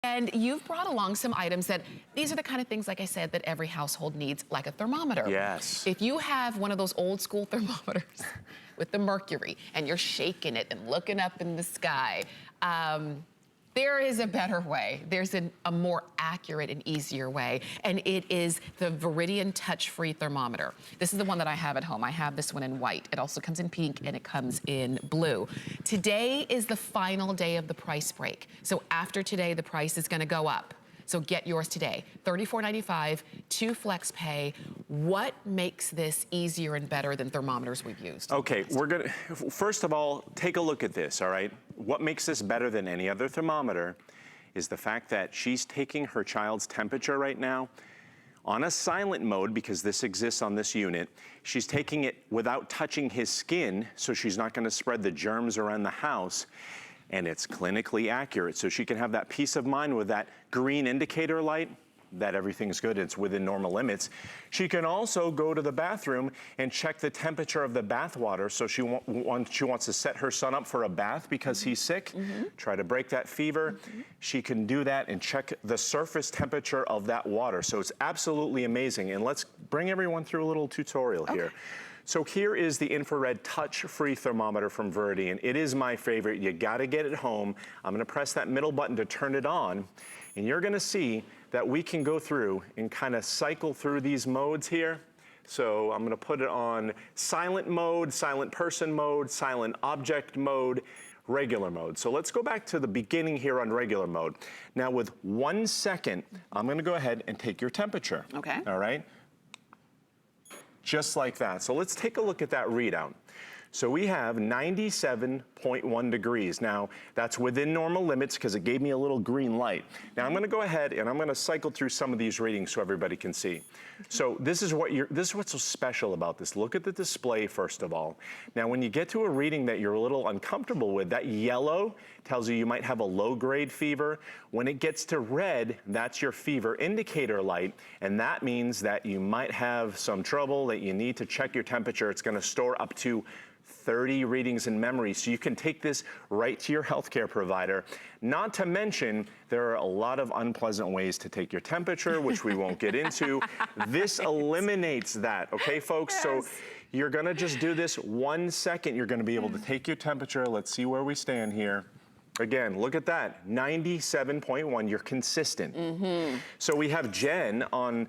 And you've brought along some items that, these are the kind of things, like I said, that every household needs, like a thermometer. Yes. If you have one of those old school thermometers with the mercury and you're shaking it and looking up in the sky, there is a better way. There's a more accurate and easier way, and it is the Veridian TouchFree Thermometer. This is the one that I have at home. I have this one in white. It also comes in pink and it comes in blue. Today is the final day of the price break. So after today, the price is gonna go up. So get yours today. $34.95, 2 flex pay. What makes this easier and better than thermometers we've used? Okay, we're gonna, first of all, take a look at this, all right? What makes this better than any other thermometer is the fact that she's taking her child's temperature right now on a silent mode, because this exists on this unit. She's taking it without touching his skin, so she's not gonna spread the germs around the house. And it's clinically accurate, so she can have that peace of mind with that green indicator light that everything's good, it's within normal limits. She can also go to the bathroom and check the temperature of the bath water, so she wants to set her son up for a bath because he's sick, try to break that fever. She can do that and check the surface temperature of that water. So it's absolutely amazing. And let's bring everyone through a little tutorial here. So here is the infrared touch-free thermometer from Veridian. It is my favorite. You gotta get it home. I'm gonna press that middle button to turn it on, and you're gonna see that we can go through and kind of cycle through these modes here. So I'm gonna put it on silent mode, silent person mode, silent object mode, regular mode. So let's go back to the beginning here on regular mode. Now with 1 second, I'm gonna go ahead and take your temperature. Okay. All right? Just like that. So let's take a look at that readout. So we have 97.1 degrees. Now, that's within normal limits because it gave me a little green light. Now I'm gonna go ahead and I'm gonna cycle through some of these readings so everybody can see. So this is what's so special about this. Look at the display first of all. Now when you get to a reading that you're a little uncomfortable with, that yellow tells you might have a low grade fever. When it gets to red, that's your fever indicator light, and that means that you might have some trouble, that you need to check your temperature. It's gonna store up to 30 readings in memory, so you can take this right to your healthcare provider. Not to mention, there are a lot of unpleasant ways to take your temperature, which we won't get into. This eliminates that, okay, folks? Yes. So you're gonna just do this 1 second. You're gonna be able to take your temperature. Let's see where we stand here. Again, look at that, 97.1, you're consistent. So we have Jen on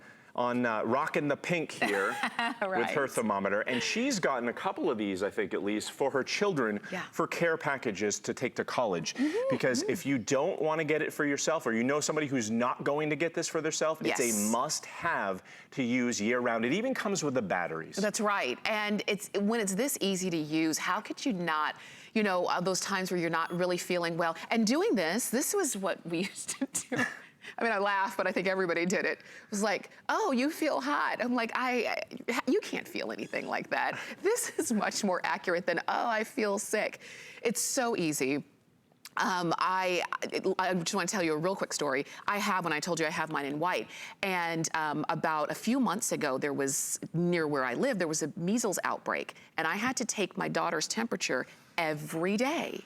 rocking the pink here with her thermometer, and she's gotten a couple of these, I think at least, for her children for care packages to take to college. Because if you don't want to get it for yourself, or you know somebody who's not going to get this for themselves, it's a must-have to use year-round. It even comes with the batteries. That's right, and when it's this easy to use, how could you not, you know, those times where you're not really feeling well. And doing this was what we used to do. I mean, I laugh, but I think everybody did it. It was like, oh, you feel hot. I'm like, you can't feel anything like that. This is much more accurate than, oh, I feel sick. It's so easy. I just want to tell you a real quick story. When I told you I have mine in white, and about a few months ago, there was, near where I live, there was a measles outbreak, and I had to take my daughter's temperature every day.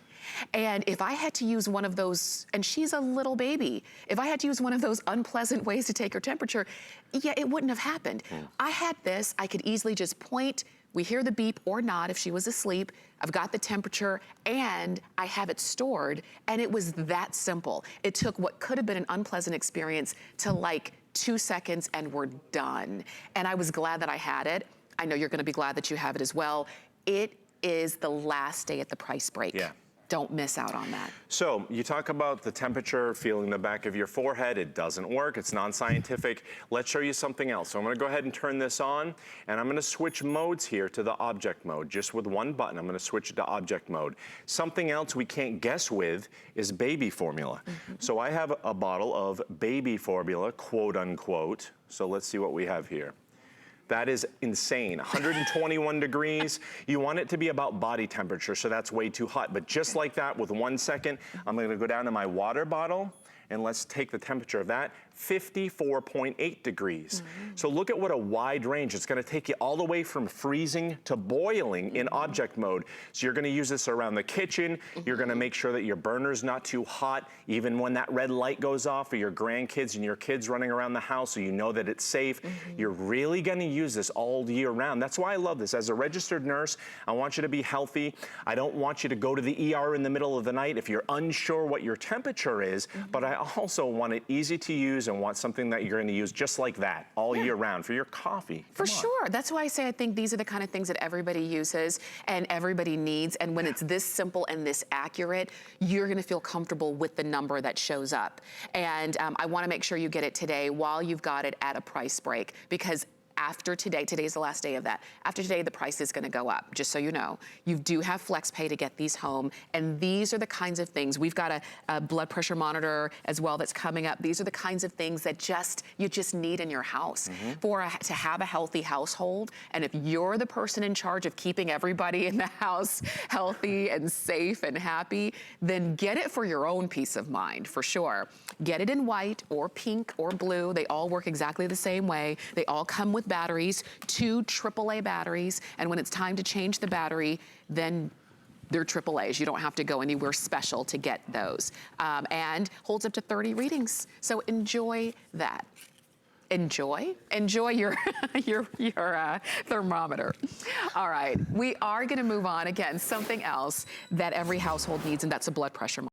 And if I had to use one of those, and she's a little baby, if I had to use one of those unpleasant ways to take her temperature, yeah, it wouldn't have happened. I had this, I could easily just point, we hear the beep or not if she was asleep, I've got the temperature, and I have it stored, and it was that simple. It took what could have been an unpleasant experience to like 2 seconds, and we're done. And I was glad that I had it. I know you're gonna be glad that you have it as well. It is the last day at the price break. Yeah. Don't miss out on that. So you talk about the temperature, feeling the back of your forehead. It doesn't work, it's non-scientific. Let's show you something else. So I'm gonna go ahead and turn this on, and I'm gonna switch modes here to the object mode. Just with one button, I'm gonna switch to object mode. Something else we can't guess with is baby formula. So I have a bottle of baby formula, quote unquote. So let's see what we have here. That is insane, 121 degrees. You want it to be about body temperature, so that's way too hot. But just like that, with 1 second, I'm gonna go down to my water bottle, and let's take the temperature of that, 54.8 degrees. So look at what a wide range. It's gonna take you all the way from freezing to boiling in object mode. So you're gonna use this around the kitchen. You're gonna make sure that your burner's not too hot, even when that red light goes off for your grandkids and your kids running around the house, so you know that it's safe. You're really gonna use this all year round. That's why I love this. As a registered nurse, I want you to be healthy. I don't want you to go to the ER in the middle of the night if you're unsure what your temperature is, but I also want it easy to use and want something that you're gonna use just like that all year round for your coffee. For sure. That's why I say I think these are the kind of things that everybody uses and everybody needs. And when it's this simple and this accurate, you're gonna feel comfortable with the number that shows up. And I wanna make sure you get it today while you've got it at a price break, because after today, today's the last day of that, after today the price is gonna go up, just so you know. You do have flex pay to get these home, and these are the kinds of things. We've got a blood pressure monitor as well that's coming up. These are the kinds of things that you just need in your house to have a healthy household. And if you're the person in charge of keeping everybody in the house healthy and safe and happy, then get it for your own peace of mind, for sure. Get it in white or pink or blue. They all work exactly the same way. They all come with batteries, 2 AAA batteries, and when it's time to change the battery, then they're AAAs. You don't have to go anywhere special to get those. And holds up to 30 readings. So enjoy that. Enjoy your thermometer. All right, we are gonna move on again, something else that every household needs, and that's a blood pressure monitor.